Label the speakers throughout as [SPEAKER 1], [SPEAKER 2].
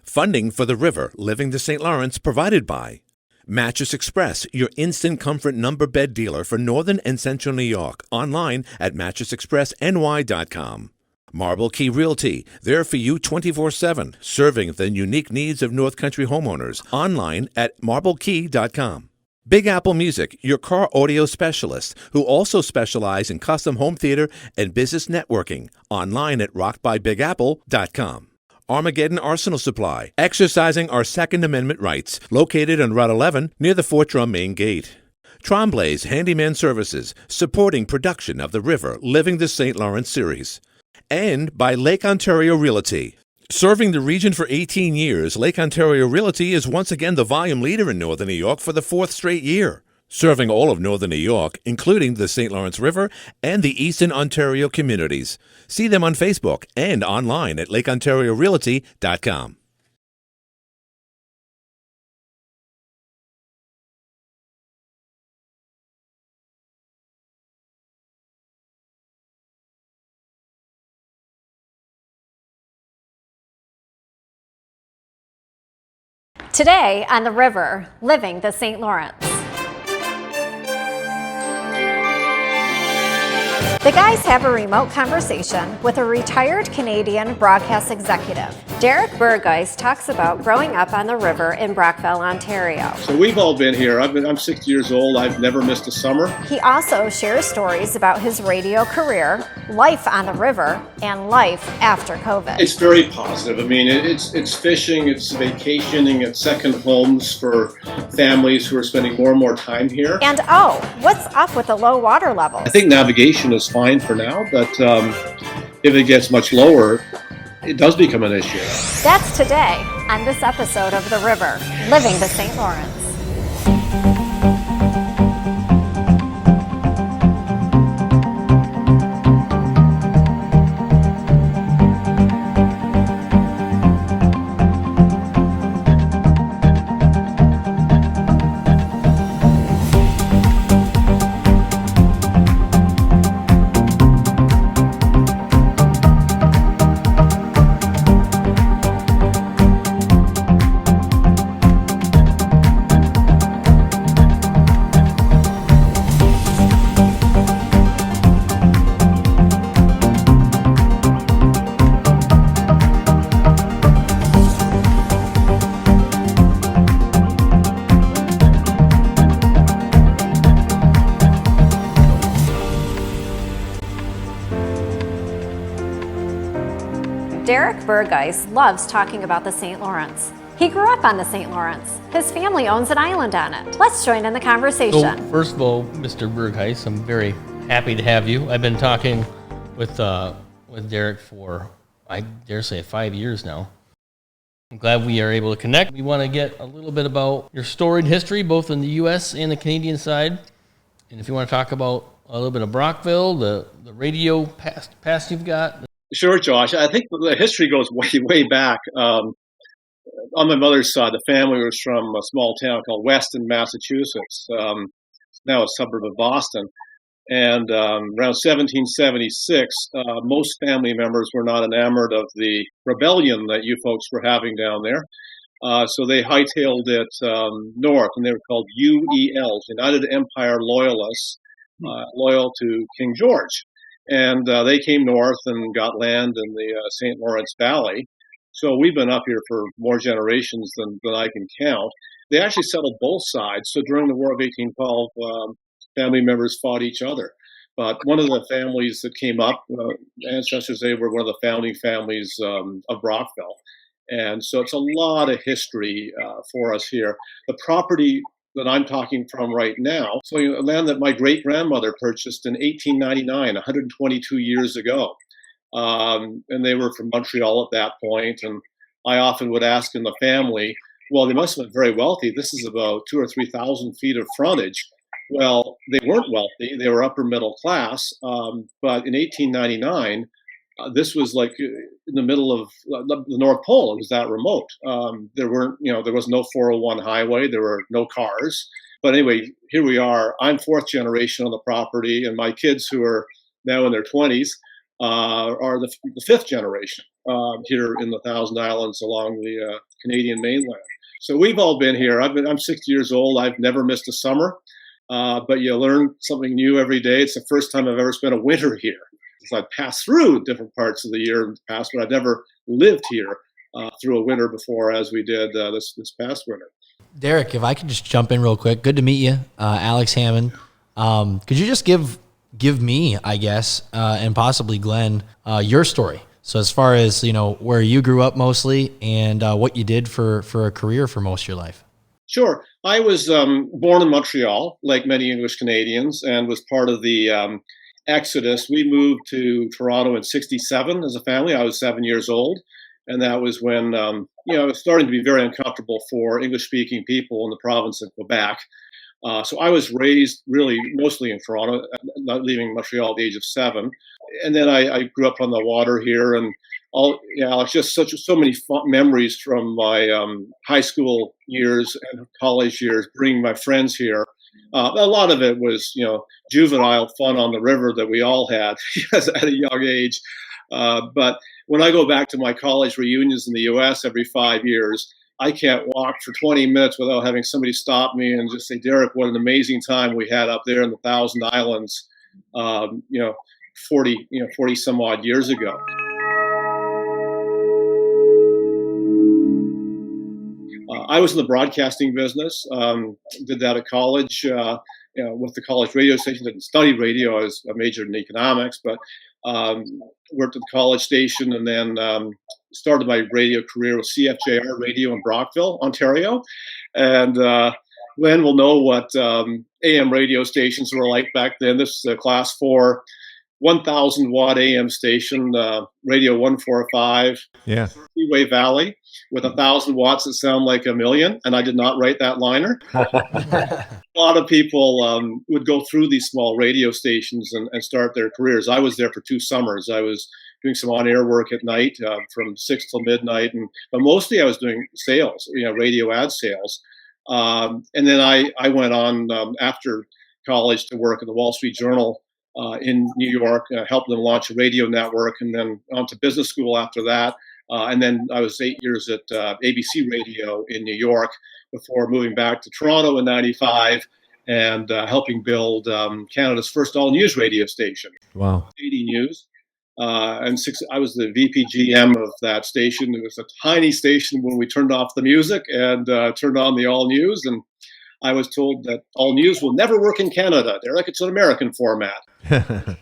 [SPEAKER 1] Funding for the river, Living the St. Lawrence, provided by Mattress Express, your instant comfort number bed dealer for Northern and Central New York. Online at mattressexpressny.com. Marble Key Realty, there for you 24/7, serving the unique needs of North Country homeowners. Online at marblekey.com. Big Apple Music, your car audio specialist, who also specialize in custom home theater and business networking. Online at rockedbybigapple.com. Armageddon Arsenal Supply, exercising our Second Amendment rights, located on Route 11 near the Fort Drum main gate. Tremblay's Handyman Services, supporting production of the River, Living the St. Lawrence series. And by Lake Ontario Realty. Serving the region for 18 years, Lake Ontario Realty is once again the volume leader in Northern New York for the 4th straight year. Serving all of Northern New York, including the St. Lawrence River and the Eastern Ontario communities. See them on Facebook and online at lakeontariorealty.com.
[SPEAKER 2] Today on the river, Living the St. Lawrence. The guys have a remote conversation with a retired Canadian broadcast executive. Derek Berghuis talks about growing up on the river in Brockville, Ontario.
[SPEAKER 3] So we've all been here. I'm 60 years old. I've never missed a summer.
[SPEAKER 2] He also shares stories about his radio career, life on the river, and life after COVID.
[SPEAKER 3] It's very positive. I mean, it's fishing, it's vacationing, it's second homes for families who are spending more and more time here.
[SPEAKER 2] And what's up with the low water levels?
[SPEAKER 3] I think navigation is fine for now, but if it gets much lower, it does become an issue.
[SPEAKER 2] That's today on this episode of The River, Living the St. Lawrence. Derek Berghuis loves talking about the St. Lawrence. He grew up on the St. Lawrence. His family owns an island on it. Let's join in the conversation.
[SPEAKER 4] So, first of all, Mr. Berghuis, I'm very happy to have you. I've been talking with Derek for, I dare say, 5 years now. I'm glad we are able to connect. We want to get a little bit about your storied history, both in the U.S. and the Canadian side. And if you want to talk about a little bit of Brockville, the radio past you've got.
[SPEAKER 3] Sure, Josh. I think the history goes way back. On my mother's side, the family was from a small town called Weston, Massachusetts. Now a suburb of Boston. And around 1776, most family members were not enamored of the rebellion that you folks were having down there. So they hightailed it north, and they were called UELs, United Empire Loyalists, loyal to King George. And they came north and got land in the St. Lawrence Valley. So we've been up here for more generations than I can count. They actually settled both sides. So during the War of 1812, family members fought each other. But one of the families that came up, ancestors, they were one of the founding families of Brockville. And so it's a lot of history for us here. The property that I'm talking from right now, so land that my great-grandmother purchased in 1899, 122 years ago. And they were from Montreal at that point. And I often would ask in the family, well, they must have been very wealthy. This is about 2,000 or 3,000 feet of frontage. Well, they weren't wealthy. They were upper middle class. But in 1899, this was like in the middle of the North Pole. It was that remote. There was no 401 highway. There were no cars. But anyway, here we are. I'm fourth generation on the property, and my kids, who are now in their 20s, are the fifth generation. here in the Thousand Islands along the Canadian mainland. So we've all been here. I'm 60 years old. I've never missed a summer, but you learn something new every day. It's the first time I've ever spent a winter here. So I've passed through different parts of the year in the past, but I've never lived here through a winter before, as we did this past winter.
[SPEAKER 5] Derek, if I could just jump in real quick. Good to meet you, Alex Hammond. Could you just give me, I guess, and possibly Glenn, your story? So as far as, where you grew up mostly and what you did for a career for most of your life.
[SPEAKER 3] Sure. I was born in Montreal, like many English Canadians, and was part of the exodus. We moved to Toronto in '67 as a family. I was 7 years old. And that was when, it was starting to be very uncomfortable for English-speaking people in the province of Quebec. So I was raised really mostly in Toronto, not leaving Montreal at the age of 7. And then I grew up on the water here, and it's just so many fun memories from my high school years and college years, bringing my friends here. A lot of it was, juvenile fun on the river that we all had at a young age. But when I go back to my college reunions in the U.S. every 5 years, I can't walk for 20 minutes without having somebody stop me and just say, Derek, what an amazing time we had up there in the Thousand Islands, 40 some odd years ago. I was in the broadcasting business, did that at college, with the college radio station. Didn't study radio. I was majored in economics, but worked at the college station, and then started my radio career with CFJR Radio in Brockville, Ontario. And Glenn will know what AM radio stations were like back then. This is a Class 4 1,000 watt AM station, Radio 145, Seaway Valley, with 1,000 watts that sound like a million. And I did not write that liner. A lot of people would go through these small radio stations and start their careers. I was there for 2 summers. I was doing some on-air work at night from 6 till midnight, but mostly I was doing sales, radio ad sales. And then I went on after college to work at the Wall Street Journal in New York, helped them launch a radio network, and then on to business school after that. And then I was 8 years at ABC Radio in New York before moving back to Toronto in '95 and helping build Canada's first all-news radio station.
[SPEAKER 1] Wow.
[SPEAKER 3] 80 News. I was the VPGM of that station. It was a tiny station when we turned off the music and turned on the all news. And I was told that all news will never work in Canada. Derek, it's an American format.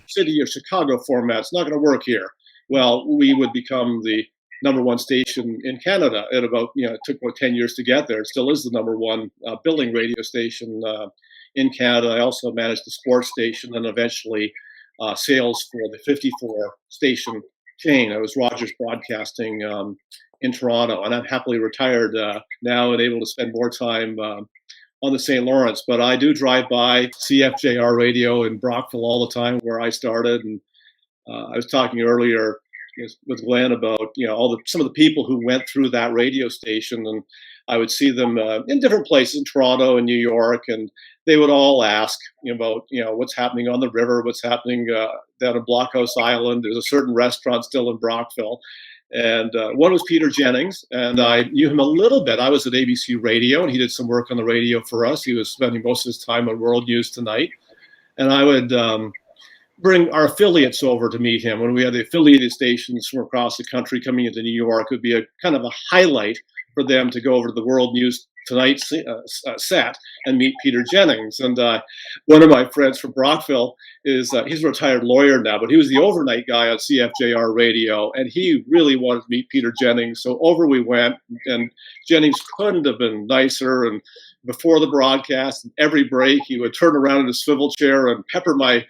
[SPEAKER 3] City or Chicago format. It's not going to work here. Well, we would become the #1 station in Canada at about, it took about 10 years to get there. It still is the #1 billing radio station in Canada. I also managed the sports station and eventually sales for the 54 station chain. I was Rogers Broadcasting in Toronto, and I'm happily retired now and able to spend more time on the St. Lawrence. But I do drive by CFJR Radio in Brockville all the time, where I started. And I was talking earlier with Glenn about some of the people who went through that radio station, and I would see them in different places in Toronto and New York, and they would all ask about what's happening on the river, what's happening down at Blockhouse Island. There's a certain restaurant still in Brockville, and one was Peter Jennings, and I knew him a little bit. I was at ABC Radio, and he did some work on the radio for us. He was spending most of his time on World News Tonight, and I would bring our affiliates over to meet him. When we had the affiliated stations from across the country coming into New York, it would be a kind of a highlight for them to go over to the World News Tonight set and meet Peter Jennings. And one of my friends from Brockville he's a retired lawyer now, but he was the overnight guy on CFJR Radio, and he really wanted to meet Peter Jennings. So over we went, and Jennings couldn't have been nicer. And before the broadcast, every break, he would turn around in his swivel chair and pepper my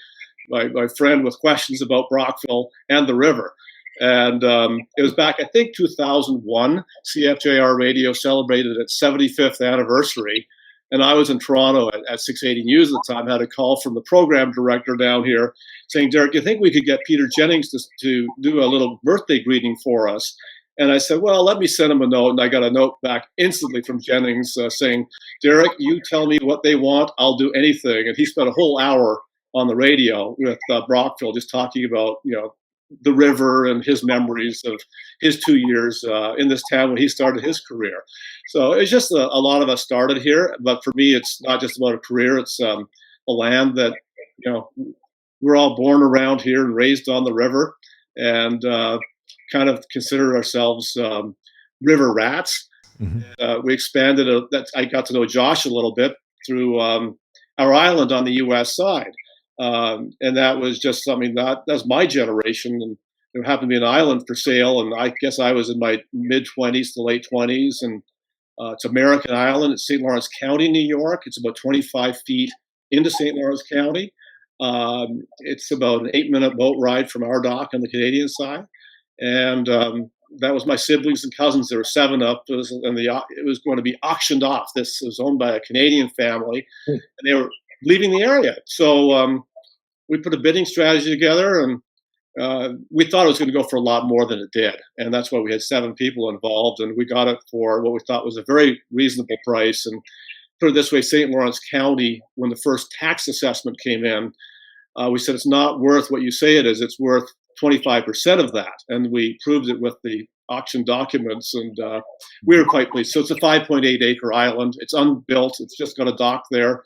[SPEAKER 3] friend with questions about Brockville and the river. And it was back, I think, 2001. CFJR Radio celebrated its 75th anniversary. And I was in Toronto at 680 News at the time. I had a call from the program director down here saying, Derek, do you think we could get Peter Jennings to do a little birthday greeting for us? And I said, well, let me send him a note. And I got a note back instantly from Jennings saying, Derek, you tell me what they want. I'll do anything. And he spent a whole hour on the radio with Brockville just talking about, the river and his memories of his 2 years in this town when he started his career. So it's just a lot of us started here, but for me, it's not just about a career. It's a land that, you know, we're all born around here and raised on the river, and kind of consider ourselves river rats. We expanded. I got to know Josh a little bit through our island on the U.S. side, and that was just something that's my generation. And there happened to be an island for sale, and I guess I was in my mid-20s to late 20s, and it's American Island. It's St. Lawrence County, New York. It's about 25 feet into St. Lawrence County. It's about an 8-minute boat ride from our dock on the Canadian side, and that was my siblings and cousins. There were 7 of us, and it was going to be auctioned off. This was owned by a Canadian family, and they were leaving the area. So we put a bidding strategy together, and we thought it was going to go for a lot more than it did. And that's why we had 7 people involved, and we got it for what we thought was a very reasonable price. And put it this way, St. Lawrence County, when the first tax assessment came in, we said it's not worth what you say it is. It's worth 25% of that. And we proved it with the auction documents, and we were quite pleased. So it's a 5.8 acre island. It's unbuilt. It's just got a dock there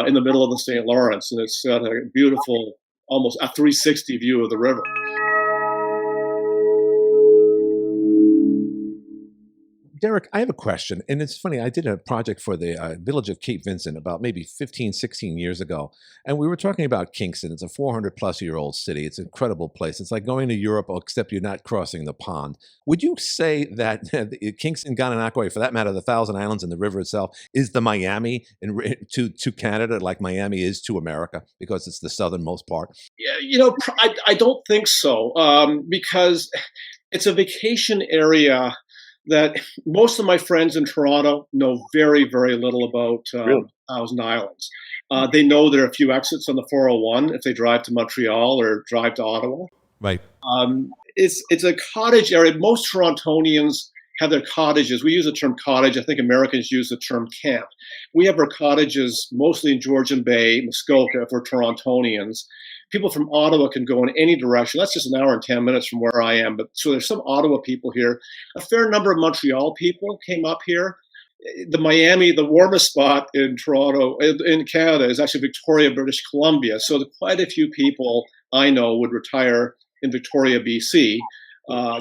[SPEAKER 3] in the middle of the St. Lawrence, and it's got a beautiful, almost a 360 view of the river.
[SPEAKER 1] Derek, I have a question, and it's funny. I did a project for the village of Cape Vincent about maybe 15, 16 years ago, and we were talking about Kingston. It's a 400-plus-year-old city. It's an incredible place. It's like going to Europe, except you're not crossing the pond. Would you say that Kingston, Gananoque, for that matter, the Thousand Islands and the river itself, is the Miami to Canada, like Miami is to America, because it's the southernmost part?
[SPEAKER 3] Yeah, I don't think so, because it's a vacation area that most of my friends in Toronto know very, very little about Thousand Islands. They know there are a few exits on the 401 if they drive to Montreal or drive to Ottawa.
[SPEAKER 1] Right.
[SPEAKER 3] It's a cottage area. Most Torontonians have their cottages. We use the term cottage. I think Americans use the term camp. We have our cottages mostly in Georgian Bay, Muskoka for Torontonians. People from Ottawa can go in any direction. That's just an hour and 10 minutes from where I am. But so there's some Ottawa people here. A fair number of Montreal people came up here. The Miami, the warmest spot in Toronto, in Canada, is actually Victoria, British Columbia. So quite a few people I know would retire in Victoria, BC,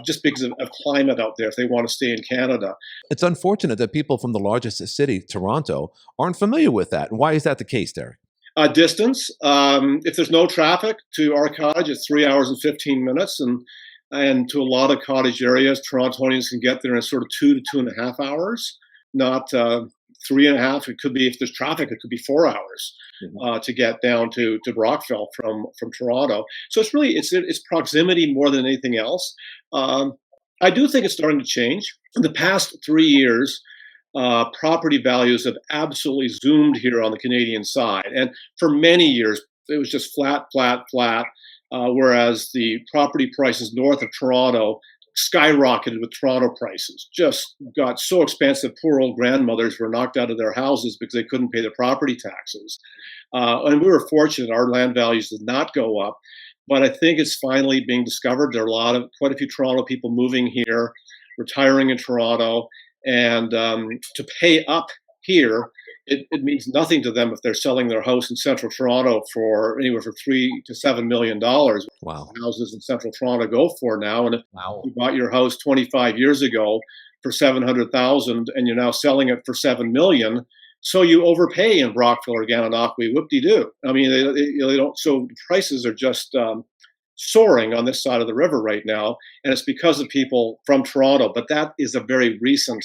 [SPEAKER 3] just because of climate out there if they want to stay in Canada.
[SPEAKER 1] It's unfortunate that people from the largest city, Toronto, aren't familiar with that. And why is that the case, Derek?
[SPEAKER 3] Distance. If there's no traffic to our cottage, it's 3 hours and 15 minutes. And to a lot of cottage areas, Torontonians can get there in sort of 2 to 2.5 hours, not 3.5. It could be, if there's traffic, it could be 4 hours to get down to Brockville from Toronto. So it's really, it's proximity more than anything else. I do think it's starting to change. In the past 3 years, property values have absolutely zoomed here on the Canadian side. And for many years, it was just flat, flat, flat, whereas the property prices north of Toronto skyrocketed with Toronto prices. Just got so expensive, poor old grandmothers were knocked out of their houses because they couldn't pay the property taxes. And we were fortunate, our land values did not go up. But I think it's finally being discovered. There are quite a few Toronto people moving here, retiring in Toronto. And to pay up here, it means nothing to them if they're selling their house in central Toronto for anywhere from $3 to $7 million.
[SPEAKER 1] Wow.
[SPEAKER 3] Houses in central Toronto go for now. And if you bought your house 25 years ago for $700,000 and you're now selling it for $7 million, so you overpay in Brockville or Gananoque, whoop-de-doo. I mean, they don't. So prices are just soaring on this side of the river right now, and it's because of people from Toronto. But that is a very recent,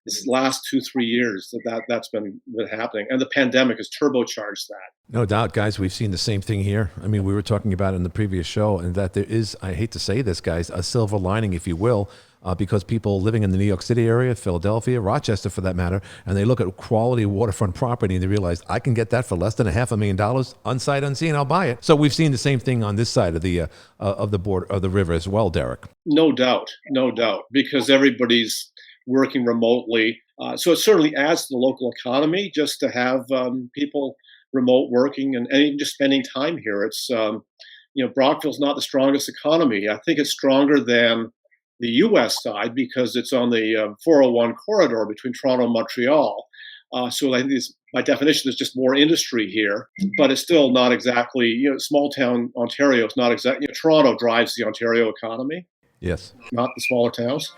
[SPEAKER 3] this last 2-3 years that's been happening, and the pandemic has turbocharged that.
[SPEAKER 1] No doubt, guys. We've seen the same thing here. I mean, we were talking about it in the previous show, and that there is, I hate to say this, guys, a silver lining, if you will, because people living in the New York City area, Philadelphia, Rochester for that matter, and they look at quality waterfront property and they realize I can get that for less than $500,000, unsight unseen, I'll buy it. So we've seen the same thing on this side of the border of the river as well, Derek.
[SPEAKER 3] No doubt, because everybody's working remotely. So it certainly adds to the local economy just to have people remote working and even just spending time here. It's Brockville's not the strongest economy. I think it's stronger than the U.S. side because it's on the 401 corridor between Toronto and Montreal. So I think by definition, there's just more industry here, but it's still not exactly, small town Ontario is not exactly, Toronto drives the Ontario economy.
[SPEAKER 1] Yes.
[SPEAKER 3] Not the smaller towns.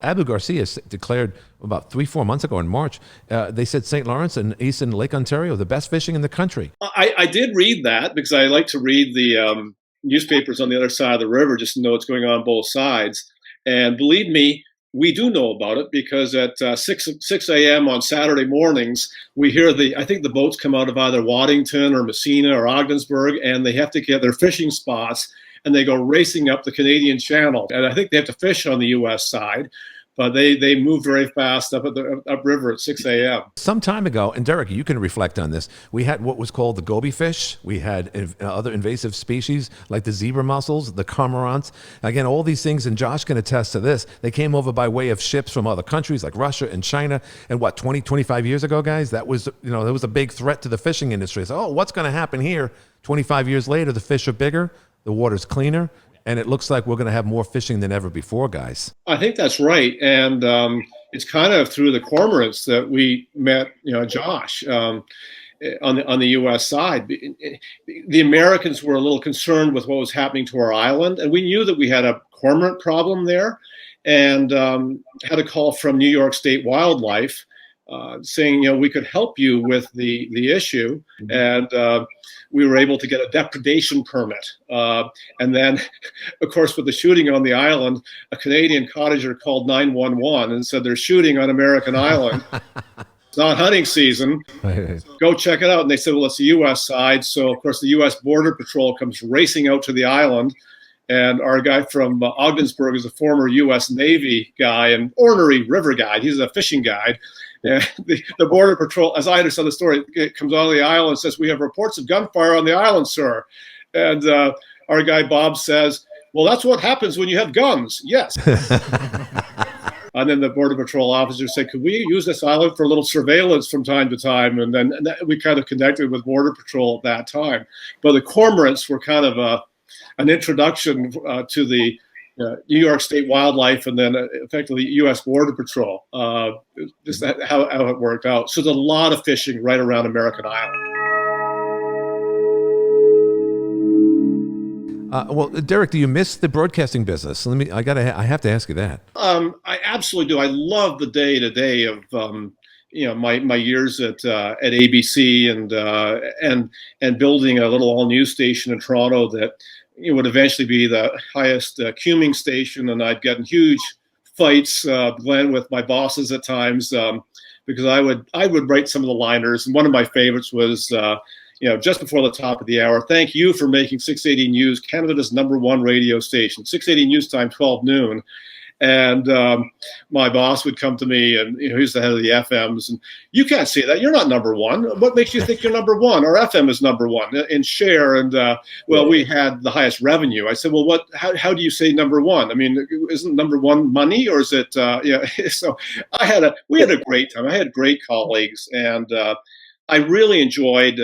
[SPEAKER 1] Abu Garcia declared about 3-4 months ago in March, they said St. Lawrence and Eastern Lake Ontario, the best fishing in the country.
[SPEAKER 3] I did read that because I like to read the newspapers on the other side of the river just to know what's going on both sides. And believe me, we do know about it because at 6 a.m. on Saturday mornings, we hear I think the boats come out of either Waddington or Messina or Ogdensburg, and they have to get their fishing spots, and they go racing up the Canadian Channel. And I think they have to fish on the U.S. side, but they move very fast up upriver at 6 a.m.
[SPEAKER 1] Some time ago, and Derek, you can reflect on this, we had what was called the goby fish. We had other invasive species like the zebra mussels, the cormorants. Again, all these things, and Josh can attest to this, they came over by way of ships from other countries like Russia and China. And 25 years ago, guys, that was, that was a big threat to the fishing industry. So, what's going to happen here? 25 years later, the fish are bigger, the water's cleaner, and it looks like we're going to have more fishing than ever before, guys. I
[SPEAKER 3] think that's right. And it's kind of through the cormorants that we met, Josh, on the U.S. side. The Americans were a little concerned with what was happening to our island, and we knew that we had a cormorant problem there, and had a call from New York State Wildlife saying, we could help you with the issue. And we were able to get a depredation permit. And then, of course, with the shooting on the island, a Canadian cottager called 911 and said, they're shooting on American Island. It's not hunting season. Go check it out. And they said, well, it's the U.S. side. So, of course, the U.S. Border Patrol comes racing out to the island. And our guy from Ogdensburg is a former U.S. Navy guy and ornery river guide. He's a fishing guide. And the Border Patrol, as I understand the story, it comes on the island and says, we have reports of gunfire on the island, sir. And our guy Bob says, well, that's what happens when you have guns. Yes. And then the Border Patrol officers say, could we use this island for a little surveillance from time to time? And then we kind of connected with Border Patrol at that time. But the cormorants were kind of an introduction to the New York State Wildlife and then effectively U.S. Border Patrol. Just how it worked out. So there's a lot of fishing right around American Island.
[SPEAKER 1] Well, Derek, do you miss the broadcasting business? I have to ask you that.
[SPEAKER 3] I absolutely do. I love the day-to-day of my years at ABC and building a little all-news station in Toronto that would eventually be the highest cuming station, and I'd get in huge fights, Glenn, with my bosses at times because I would write some of the liners, and one of my favorites was just before the top of the hour. Thank you for making 680 News Canada's #1 radio station. 680 News Time, 12 noon. And my boss would come to me, and he's the head of the FMs, and you can't say that. You're not #1. What makes you think you're #1? Our FM is #1 in share, and we had the highest revenue. I said, well, how do you say #1? I mean, isn't #1 money, or is it? So we had a great time. I had great colleagues, and I really enjoyed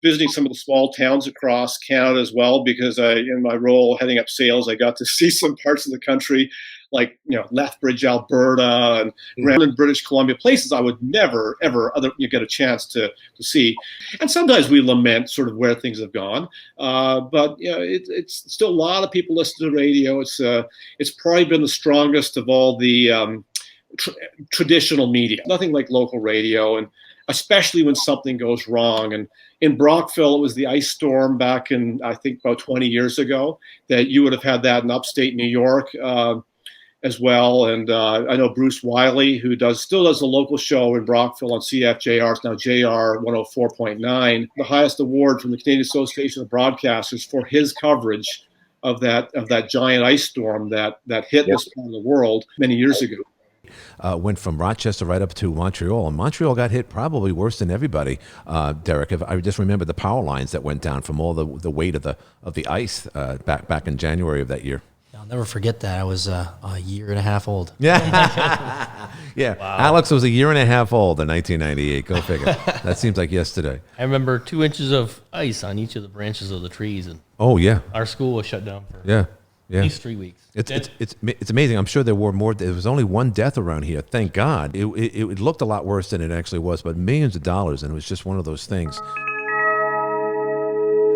[SPEAKER 3] visiting some of the small towns across Canada as well, because in my role heading up sales, I got to see some parts of the country like Lethbridge, Alberta, and Brandon, British Columbia, places I would never ever get a chance to see. And sometimes we lament sort of where things have gone, but it's still a lot of people listen to radio. It's probably been the strongest of all the traditional media. Nothing like local radio, and especially when something goes wrong. And in Brockville, it was the ice storm back in, I think, about 20 years ago, that you would have had that in upstate New York as well. And I know Bruce Wiley, who still does a local show in Brockville on CFJR, it's now JR 104.9, the highest award from the Canadian Association of Broadcasters for his coverage of that giant ice storm that hit this part of the world many years ago.
[SPEAKER 1] Went from Rochester right up to Montreal, and Montreal got hit probably worse than everybody. Derek, I just remember the power lines that went down from all the weight of the ice back in January of that year.
[SPEAKER 5] I'll never forget that. I was a year and a half old.
[SPEAKER 1] Yeah. Yeah. Wow. Alex was a year and a half old in 1998. Go figure. That seems like yesterday.
[SPEAKER 4] I remember 2 inches of ice on each of the branches of the trees, and
[SPEAKER 1] oh yeah,
[SPEAKER 4] our school was shut down for
[SPEAKER 1] at
[SPEAKER 4] least 3 weeks.
[SPEAKER 1] It's amazing. I'm sure there were more. There was only one death around here. Thank God. It looked a lot worse than it actually was, but millions of dollars, and it was just one of those things.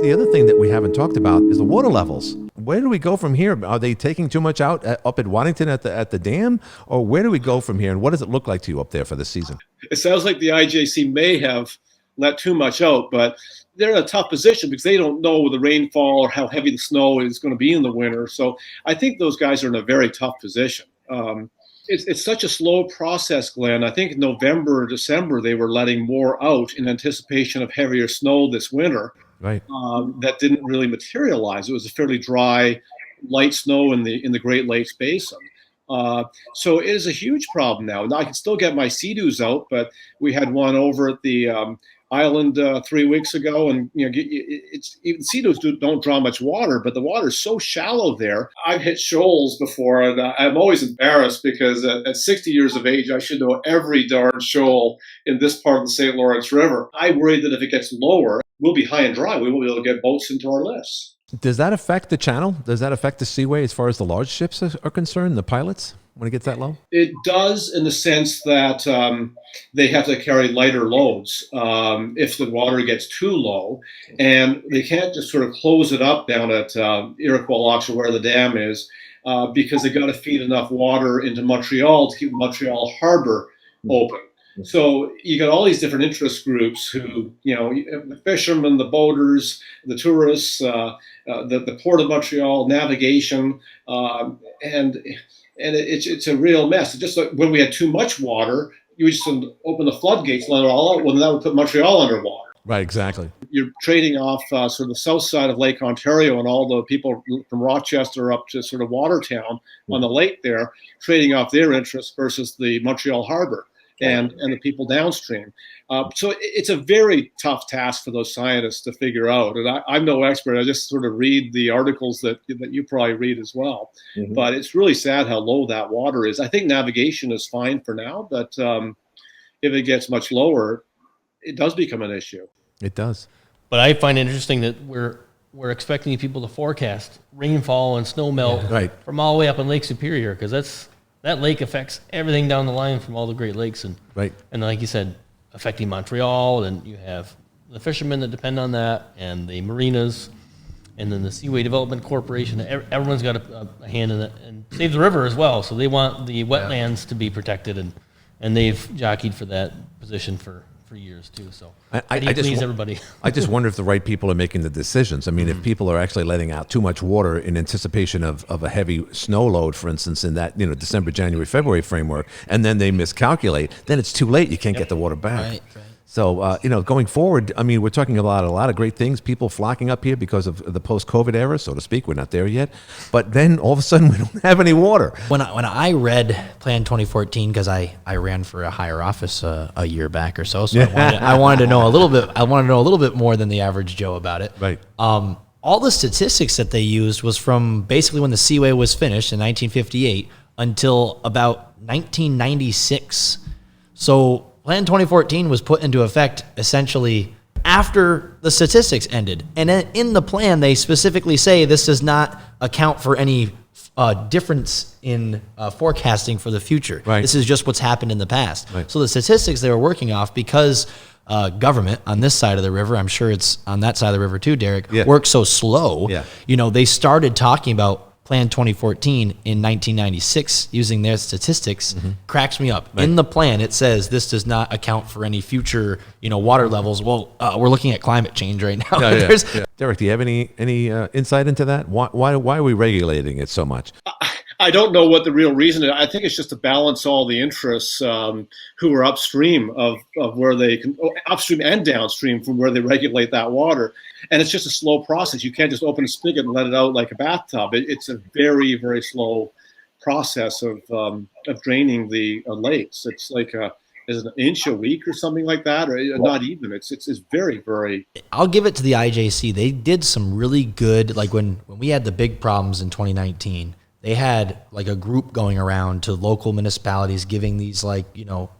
[SPEAKER 1] The other thing that we haven't talked about is the water levels. Where do we go from here? Are they taking too much out up at Waddington at the dam, or where do we go from here? And what does it look like to you up there for the season?
[SPEAKER 3] It sounds like the IJC may have let too much out, but they're in a tough position because they don't know the rainfall or how heavy the snow is going to be in the winter. So I think those guys are in a very tough position. It's such a slow process, Glenn. I think in November or December they were letting more out in anticipation of heavier snow this winter.
[SPEAKER 1] Right.
[SPEAKER 3] That didn't really materialize. It was a fairly dry, light snow in the Great Lakes Basin. So it is a huge problem now. Now I can still get my sea-doos out, but we had one over at the island 3 weeks ago, and it's even sea-doos don't draw much water, but the water is so shallow there. I've hit shoals before, and I'm always embarrassed because at 60 years of age, I should know every darn shoal in this part of the St. Lawrence River. I worry that if it gets lower, we'll be high and dry. We won't be able to get boats into our lifts.
[SPEAKER 1] Does that affect the channel? Does that affect the seaway as far as the large ships are concerned, the pilots, when it gets that low?
[SPEAKER 3] It does, in the sense that they have to carry lighter loads if the water gets too low. And they can't just sort of close it up down at Iroquois Locks or where the dam is because they got to feed enough water into Montreal to keep Montreal Harbor open. So you got all these different interest groups who, the fishermen, the boaters, the tourists, the Port of Montreal, navigation, and it's a real mess. Just like when we had too much water, you just open the floodgates, let it all out. Well, that would put Montreal underwater.
[SPEAKER 1] Right, exactly.
[SPEAKER 3] You're trading off sort of the south side of Lake Ontario and all the people from Rochester up to sort of Watertown on the lake there, trading off their interests versus the Montreal Harbor and the people downstream. So it's a very tough task for those scientists to figure out. And I'm no expert. I just sort of read the articles that you probably read as well. Mm-hmm. But it's really sad how low that water is. I think navigation is fine for now, but if it gets much lower, it does become an issue.
[SPEAKER 1] It does.
[SPEAKER 4] But I find it interesting that we're expecting people to forecast rainfall and snow melt from all the way up in Lake Superior, because that lake affects everything down the line from all the Great Lakes, and like you said, affecting Montreal. And you have the fishermen that depend on that, and the marinas, and then the Seaway Development Corporation. Everyone's got a hand in it, and Save the River as well. So they want the wetlands to be protected, and they've jockeyed for that position for years too. So I just please everybody.
[SPEAKER 1] I just wonder if the right people are making the decisions. I mean, if people are actually letting out too much water in anticipation of a heavy snow load, for instance, in that December, January, February framework, and then they miscalculate, then it's too late. You can't get the water back.
[SPEAKER 5] Right.
[SPEAKER 1] So, going forward, I mean, we're talking about a lot of great things, people flocking up here because of the post-COVID era, so to speak. We're not there yet. But then all of a sudden, we don't have any water.
[SPEAKER 5] When I read Plan 2014, because I ran for a higher office a year back or so, I wanted to know a little bit. I wanted to know a little bit more than the average Joe about it.
[SPEAKER 1] Right.
[SPEAKER 5] All the statistics that they used was from basically when the Seaway was finished in 1958 until about 1996. So Plan 2014 was put into effect essentially after the statistics ended. And in the plan, they specifically say this does not account for any difference in forecasting for the future.
[SPEAKER 1] Right.
[SPEAKER 5] This is just what's happened in the past.
[SPEAKER 1] Right.
[SPEAKER 5] So the statistics they were working off, because government on this side of the river, I'm sure it's on that side of the river too, Derek, works so slow.
[SPEAKER 1] Yeah.
[SPEAKER 5] They started talking about Plan 2014 in 1996 using their statistics. Cracks me up. Right. In the plan, it says this does not account for any future, water levels. Well, we're looking at climate change right now.
[SPEAKER 1] Derek, do you have any insight into that? Why are we regulating it so much?
[SPEAKER 3] I don't know what the real reason is. I think it's just to balance all the interests who are upstream of where they can, upstream and downstream from where they regulate that water. And it's just a slow process. You can't just open a spigot and let it out like a bathtub. It's a very, very slow process of draining the lakes. It's like is it an inch a week or something like that, or not even. It's very, very.
[SPEAKER 5] I'll give it to the IJC. They did some really good, like when we had the big problems in 2019. they had like a group going around to local municipalities giving these like,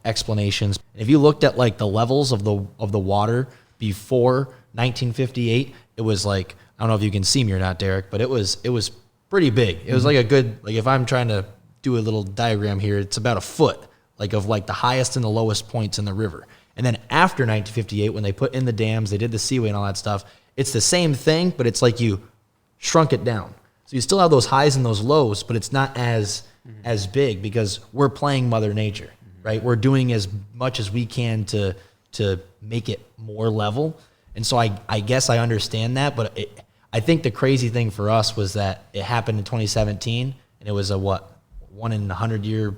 [SPEAKER 5] explanations. If you looked at like the levels of the water before 1958, it was like, I don't know if you can see me or not, Derek, but it was pretty big. It was like a good, like if I'm trying to do a little diagram here, it's about a foot, like of like the highest and the lowest points in the river. And then after 1958, when they put in the dams, they did the seaway and all that stuff, it's the same thing, but it's like you shrunk it down. So you still have those highs and those lows, but it's not as big because we're playing Mother Nature, right? We're doing as much as we can to make it more level. And so I guess I understand that, but I think the crazy thing for us was that it happened in 2017, and it was a 1 in 100 year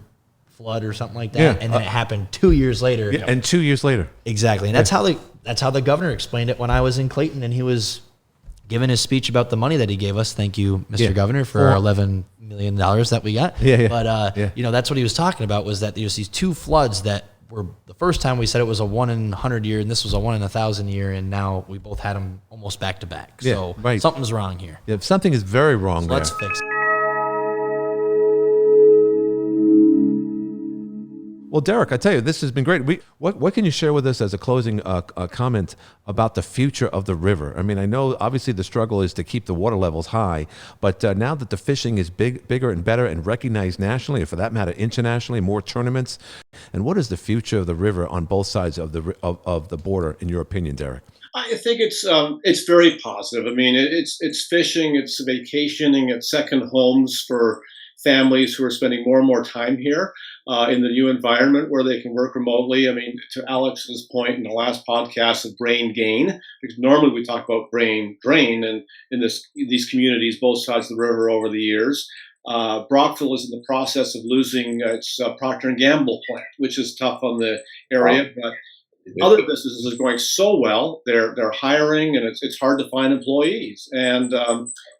[SPEAKER 5] flood or something like that,
[SPEAKER 1] Yeah.
[SPEAKER 5] and then it happened 2 years later.
[SPEAKER 1] Yeah, and 2 years later.
[SPEAKER 5] Exactly, and that's how the governor explained it when I was in Clayton, and he was giving his speech about the money that he gave us. Thank you, Mr. Governor, for our $11 million that we got.
[SPEAKER 1] Yeah.
[SPEAKER 5] But that's what he was talking about, was that there's these two floods that were the first time we said it was a 1 in 100 year, and this was a 1 in 1,000 year, and now we both had them almost back to back.
[SPEAKER 1] Yeah,
[SPEAKER 5] So
[SPEAKER 1] right.
[SPEAKER 5] something's wrong here.
[SPEAKER 1] Yeah, something is very wrong there.
[SPEAKER 5] Let's fix it.
[SPEAKER 1] Well, Derek, I tell you, this has been great. What can you share with us as a closing comment about the future of the river? I mean, I know obviously the struggle is to keep the water levels high, but now that the fishing is bigger and better and recognized nationally, or for that matter internationally, more tournaments, and what is the future of the river on both sides of the border, in your opinion, Derek?
[SPEAKER 3] I think it's very positive. I mean, it's fishing, it's vacationing, it's second homes for families who are spending more and more time here in the new environment where they can work remotely. I mean, to Alex's point in the last podcast of brain gain, because normally we talk about brain drain, and in these communities, both sides of the river over the years. Brockville is in the process of losing its Procter & Gamble plant, which is tough on the area, but other businesses are going so well. They're hiring, and it's hard to find employees. And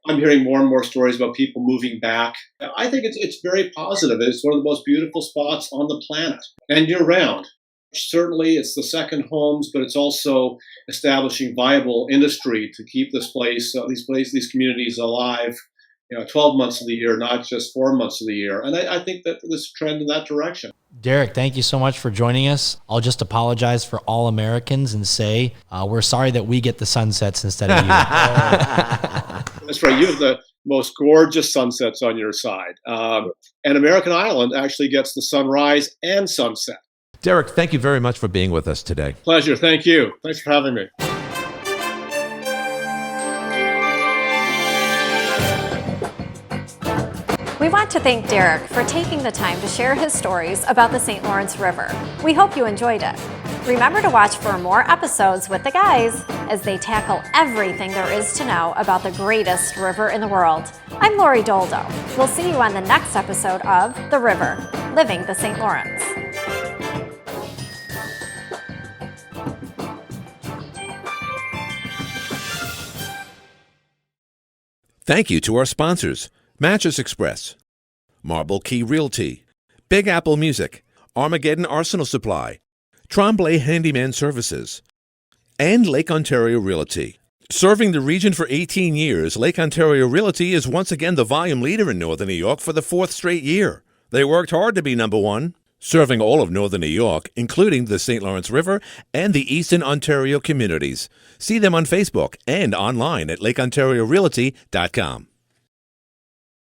[SPEAKER 3] I'm hearing more and more stories about people moving back. I think it's very positive. It's one of the most beautiful spots on the planet, and year round. Certainly, it's the second homes, but it's also establishing viable industry to keep this place, these communities alive. 12 months of the year, not just 4 months of the year. And I think that there's a trend in that direction.
[SPEAKER 5] Derek, thank you so much for joining us. I'll just apologize for all Americans and say we're sorry that we get the sunsets instead of you.
[SPEAKER 3] That's right. You have the most gorgeous sunsets on your side. And American Island actually gets the sunrise and sunset.
[SPEAKER 1] Derek, thank you very much for being with us today.
[SPEAKER 3] Pleasure. Thank you. Thanks for having me.
[SPEAKER 2] We want to thank Derek for taking the time to share his stories about the St. Lawrence River. We hope you enjoyed it. Remember to watch for more episodes with the guys as they tackle everything there is to know about the greatest river in the world. I'm Lori Doldo. We'll see you on the next episode of The River, Living the St. Lawrence.
[SPEAKER 1] Thank you to our sponsors, Mattress Express, Marble Key Realty, Big Apple Music, Armageddon Arsenal Supply, Tremblay Handyman Services, and Lake Ontario Realty. Serving the region for 18 years, Lake Ontario Realty is once again the volume leader in Northern New York for the 4th straight year. They worked hard to be number one, serving all of Northern New York, including the St. Lawrence River and the Eastern Ontario communities. See them on Facebook and online at lakeontariorealty.com.